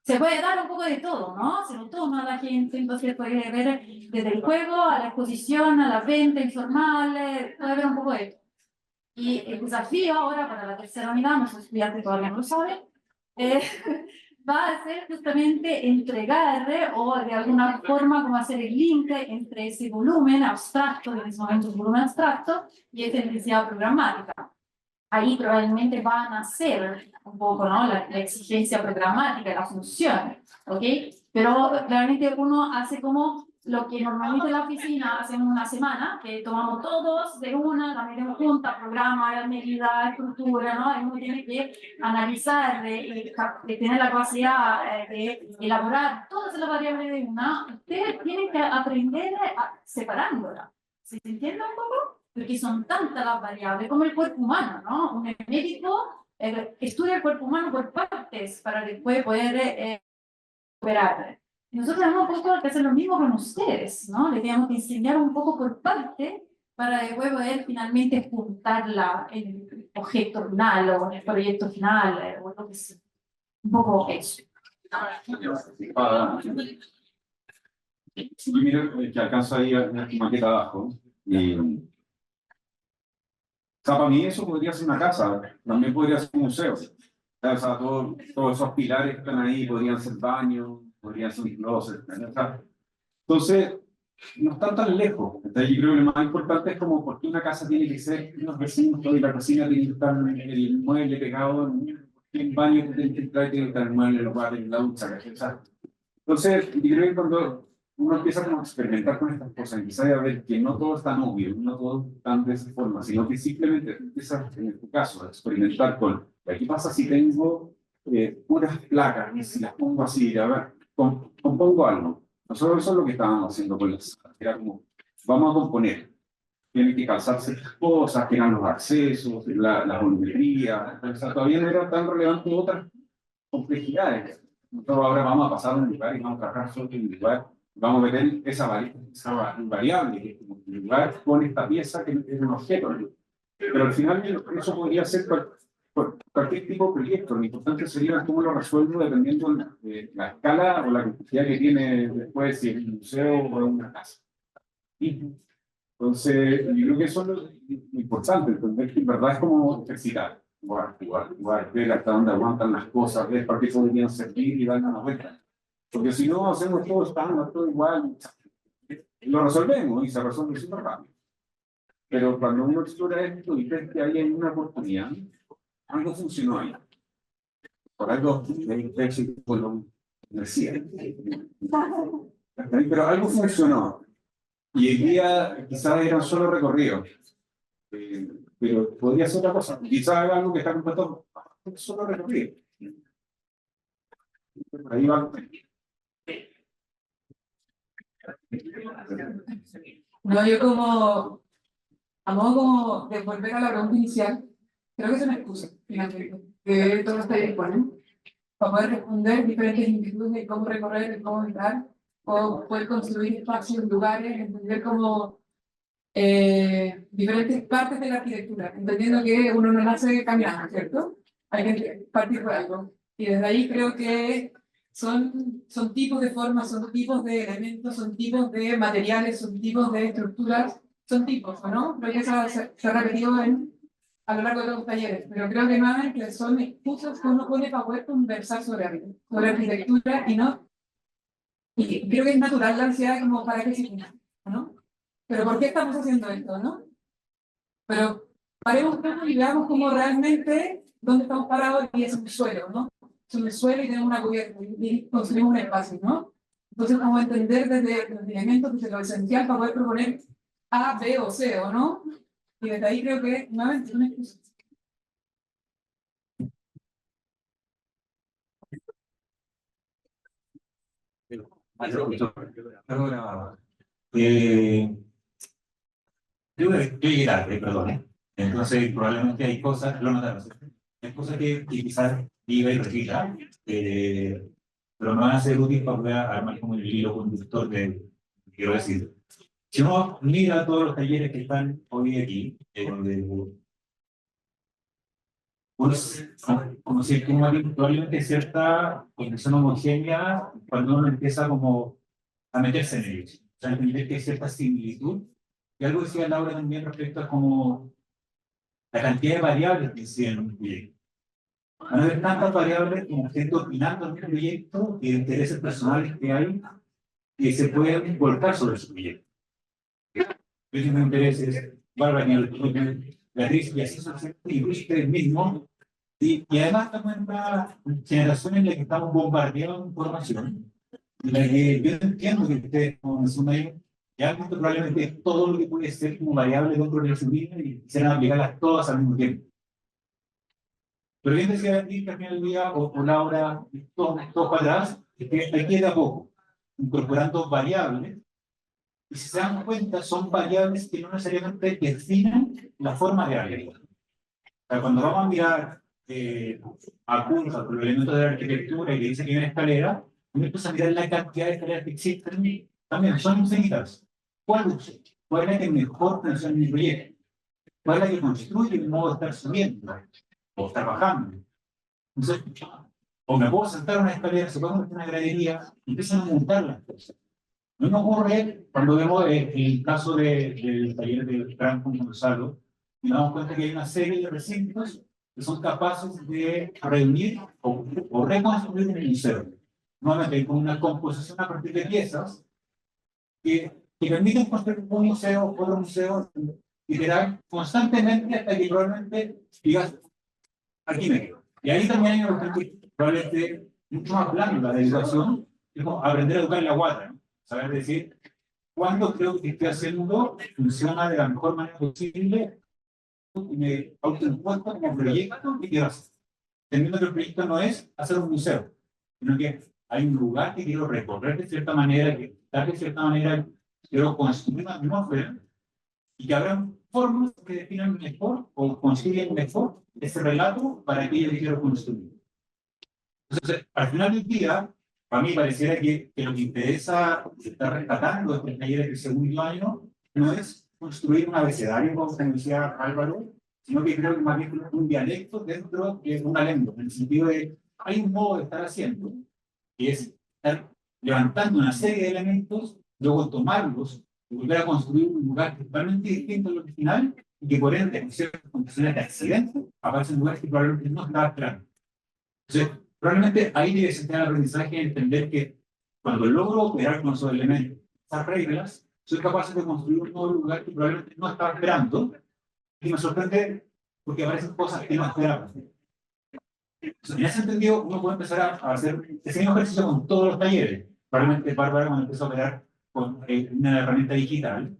se puede dar un poco de todo, ¿no? Se lo toma la gente, entonces puede ver desde el juego a la exposición, a la venta informal, puede ver un poco de todo. Y el desafío ahora para la tercera unidad, nuestros estudiantes todavía no lo saben, eh, va a ser justamente entregar o de alguna forma como hacer el link entre ese volumen abstracto, en ese momento es volumen abstracto, y esa intensidad programática. Ahí probablemente va a nacer un poco, ¿no? La exigencia programática, la función, ¿ok? Pero realmente uno hace como lo que normalmente en la oficina hacemos una semana, que tomamos todos de una, la metemos junta, programa, medida, estructura, ¿no? Y uno tiene que analizar, de tener la capacidad de elaborar todas las variables de una. Ustedes tienen que aprender separándola. ¿Se entiende un poco? Porque son tantas las variables como el cuerpo humano, ¿no? Un médico estudia el cuerpo humano por partes para después poder operar. Nosotros tenemos un poco que hacer lo mismo con ustedes, ¿no? Les tenemos que enseñar un poco por parte para después poder finalmente juntarla en el objeto final o en el proyecto final o lo que sea. Un poco eso. Yo miro que alcanza ahí una maqueta abajo. Y, o sea, para mí eso podría ser una casa, también podría ser un museo. O sea, todos esos pilares que están ahí podrían ser baños, podrían ser closets. Entonces, no están tan lejos. Entonces, yo creo que lo más importante es como por qué una casa tiene que ser unos vecinos y la cocina tiene que estar en el mueble pegado, en el baño tiene que estar en el mueble, en el lugar, en la ducha. Entonces, yo creo que cuando uno empieza como a experimentar con estas cosas, empieza a ver que no todo es tan obvio, no todo es tan de esa forma, sino que simplemente empiezas, en este caso, a experimentar con, ¿qué pasa si tengo puras placas y si las pongo así? A ver, compongo algo. Nosotros eso es lo que estábamos haciendo con las salas, era como, vamos a componer. Tienen que calzarse las cosas, que eran los accesos, la volumetría, o sea, todavía no era tan relevante como otras complejidades. Nosotros ahora vamos a pasar a un lugar y vamos a trabajar solo en un lugar, vamos a meter esa variable, que es como el lugar con esta pieza que es un objeto, ¿no? Pero al final eso podría ser cualquier tipo de proyecto. Lo importante sería cómo lo resuelvo dependiendo de la escala o la complejidad que tiene después, si es un museo o una casa. Entonces, yo creo que eso es lo importante, entender que en verdad es como ejercitar, ver hasta dónde aguantan las cosas, ver para qué podrían servir y darle una vuelta. Porque si no, hacemos todo estándar, todo igual, lo resolvemos y se resuelve súper rápido. Pero cuando uno explora esto y ve que hay una oportunidad, algo funcionó ahí. Por algo, el éxito lo decía. Pero algo funcionó. Y el día quizás era solo recorrido, pero podría ser otra cosa. Quizás haga algo que está completo, solo recorrido. Ahí va. No, yo como, a modo como de volver a la pregunta inicial, creo que es una excusa, finalmente, que todo está ahí disponible, para poder responder diferentes inquietudes de cómo recorrer, de cómo entrar, o poder construir espacios, lugares, entender cómo diferentes partes de la arquitectura, entendiendo que uno no nace caminando, ¿cierto? Hay que partir por algo. Y desde ahí creo que son tipos de formas, son tipos de elementos, son tipos de materiales, son tipos de estructuras, son tipos, ¿no? Creo que eso se ha repetido a lo largo de los talleres, pero creo que más que son excusas que uno pone para poder conversar sobre arquitectura y no. Y creo que es natural la ansiedad como para que se ¿no? Pero ¿por qué estamos haciendo esto, no? Pero paremos un poco y veamos cómo realmente dónde estamos parados y es un suelo, ¿no? Es un suelo y tenemos una cubierta y construimos un espacio, ¿no? Entonces vamos a entender desde los lineamientos, desde lo esencial para poder proponer A, B o C, ¿o no? Y desde ahí creo que nuevamente es una excusa. Yo llegué tarde, perdón. Entonces, probablemente hay cosas, lo notaron, ¿cierto? Hay cosas que quizás diga y repita, pero no van a ser útiles para poder armar como el hilo conductor de quiero decir. Si uno mira todos los talleres que están hoy aquí, pues, como si como hay probablemente cierta condición homogénea cuando uno empieza como a meterse en ellos. O sea, entender que hay cierta similitud. Y algo decía Laura también respecto a como la cantidad de variables que inciden en un proyecto. Van a haber tantas variables como gente opinando en un proyecto y de intereses personales que hay que se pueden volcar sobre su proyecto. Yo tengo intereses, Bárbara, Beatriz, y así sucesivamente, incluso ustedes mismos. Y además estamos en una generación en la que estamos bombardeados de información, en la que yo entiendo que ustedes, como mencionan, ya han visto probablemente todo lo que puede ser como variable dentro de su vida y quisieran aplicarlas todas al mismo tiempo. Pero bien decía Beatriz que al final del día, o Laura, todos para atrás, es que hay que ir de a poco, incorporando variables. Y si se dan cuenta, son variables que no necesariamente definen la forma de algo. O sea, cuando vamos a mirar a cursos, por el elemento de la arquitectura y que dice que hay una escalera, uno empieza a mirar la cantidad de escaleras que existen, también son infinitas. ¿Cuál es la que mejor funciona en mi proyecto? ¿Cuál es la que construye el modo de estar subiendo o estar bajando? Entonces, o me puedo sentar en una escalera, se puede meter una gradería, y empiezan a montar las cosas. No nos ocurre cuando vemos el caso del taller de Franco Gonzalo, y nos damos cuenta que hay una serie de recintos que son capaces de reunir o reconstruir un museo. Nuevamente, con una composición a partir de piezas que permiten construir un museo, otro museo, literal, constantemente hasta que probablemente digas, aquí me quedo. Y ahí también hay una que probablemente mucho más blanda de educación, es como aprender a educar la guata, ¿no? Saber decir, cuándo creo que estoy haciendo funciona de la mejor manera posible y me autoimpuesto como proyecto que quiero hacer. Entendiendo que el proyecto no es hacer un museo, sino que hay un lugar que quiero recorrer de cierta manera, que tal de cierta manera quiero construir una atmósfera y que habrá formas que definan mejor o consiguen mejor ese relato para aquello que quiero construir. Entonces, al final del día, para mí pareciera que lo que interesa estar rescatando estos talleres del segundo año no es construir un abecedario, como decía Álvaro, sino que creo que más bien un dialecto dentro de una lengua, en el sentido de hay un modo de estar haciendo, que es estar levantando una serie de elementos, luego tomarlos y volver a construir un lugar totalmente distinto al original y que por ende, en ciertas condiciones de accidente, aparecen lugares que probablemente no estaba esperando. Entonces, probablemente ahí debe ser el aprendizaje de entender que cuando logro operar con esos elementos, esas reglas, soy capaz de construir un nuevo lugar que probablemente no estaba esperando y me sorprende porque aparecen cosas que no esperaba. En ese sentido, uno puede empezar a hacer ese mismo ejercicio con todos los talleres. Probablemente Bárbara, cuando empezó a operar con una herramienta digital,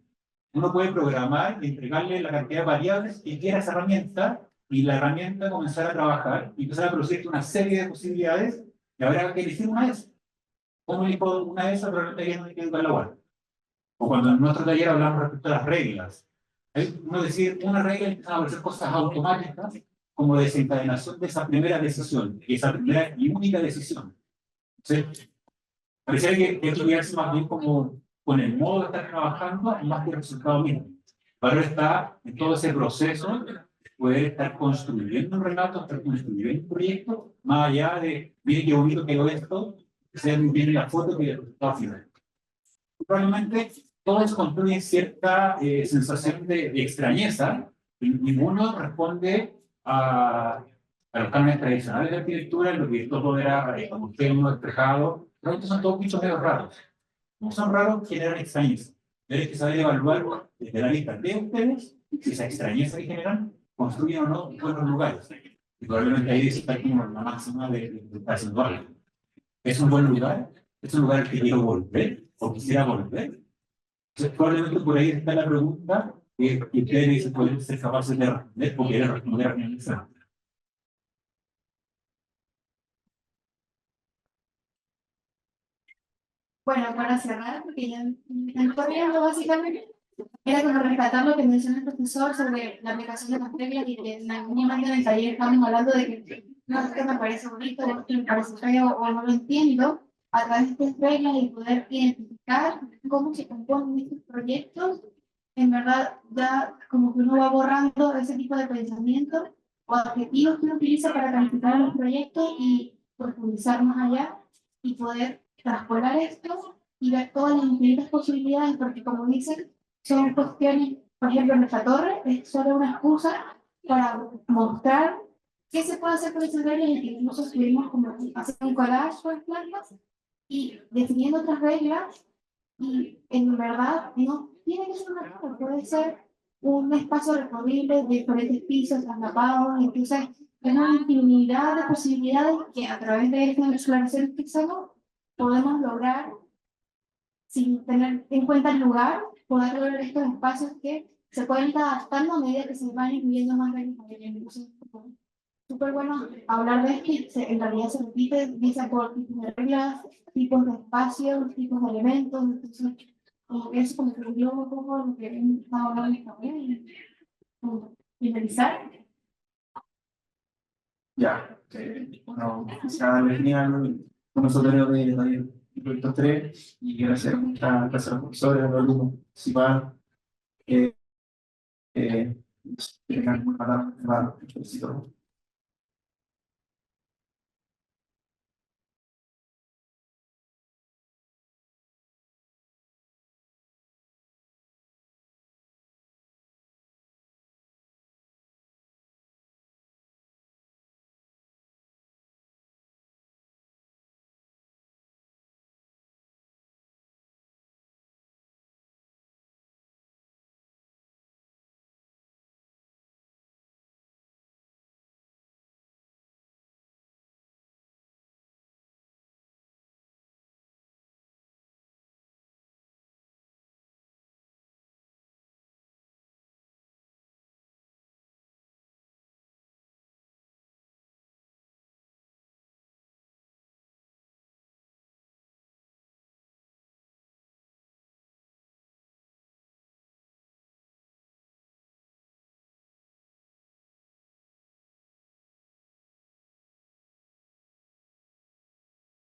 uno puede programar y entregarle la cantidad de variables que quiera esa herramienta y la herramienta comenzar a trabajar y empezar a producir una serie de posibilidades y habrá que elegir una de esas. ¿Cómo elijo una de esas? Probablemente ya no hay que educar la web. O cuando en nuestro taller hablamos respecto a las reglas. Uno decir una regla y empiezan a aparecer cosas automáticas como desencadenación de esa primera decisión, esa primera y única decisión. Entonces, pareciera que esto quedarse más bien como con el modo de estar trabajando más que el resultado mismo. Pero está en todo ese proceso de poder estar construyendo un relato, estar construyendo un proyecto, más allá de, mire qué bonito quedó esto, sea muy bien la foto que el resultado final. Probablemente todo eso construye cierta sensación de extrañeza, y ninguno responde a los cánones tradicionales de arquitectura, en lo que todo era como uno despejado, realmente son todos bichos medio raros. No son raros, generan extrañeza. Tienes que saber evaluar desde la vista de ustedes si esa extrañeza que generan construyen o no buenos lugares. Y probablemente ahí está como la máxima de estar haciendo algo. ¿Es un buen lugar? ¿Es un lugar al que quiero volver o quisiera volver? Entonces, probablemente por ahí está la pregunta que ustedes pueden ser capaces de responder o querer responder a mi mensaje. Bueno, para cerrar, porque ya me están corriendo básicamente, era como rescatar lo que mencionó el profesor sobre la aplicación de las reglas y que en algún momento en el taller estábamos hablando de que no es que me parece bonito, o que me parece feo o no lo entiendo, a través de estas reglas y poder identificar cómo se componen estos proyectos, en verdad ya como que uno va borrando ese tipo de pensamientos objetivos que uno utiliza para calificar los proyectos y profundizar más allá y poder traspolar esto y ver todas las infinitas posibilidades, porque como dicen, son cuestiones, por ejemplo, nuestra torre es solo una excusa para mostrar qué se puede hacer con esas reglas, y incluso estuvimos como haciendo un collage con las plantas y definiendo otras reglas, y en verdad no tiene que ser una regla, puede ser un espacio recorrible de diferentes pisos, traslapados, entonces es una infinidad de posibilidades que a través de esta exploración que hacemos podemos lograr, sin tener en cuenta el lugar, poder lograr estos espacios que se pueden ir adaptando a medida que se van incluyendo más reglas. Entonces, súper bueno hablar de esto y en realidad se repite, empieza por tipos de reglas, tipos de espacios, tipos de elementos, entonces como que eso como que engloba un poco lo que hemos estado hablando esta vez y como finalizar. Ya, bueno, ya definían con nosotros de proyecto 3 y gracias a nuestra clase de profesores, a los alumnos participantes, que tengan una palabra, felicito.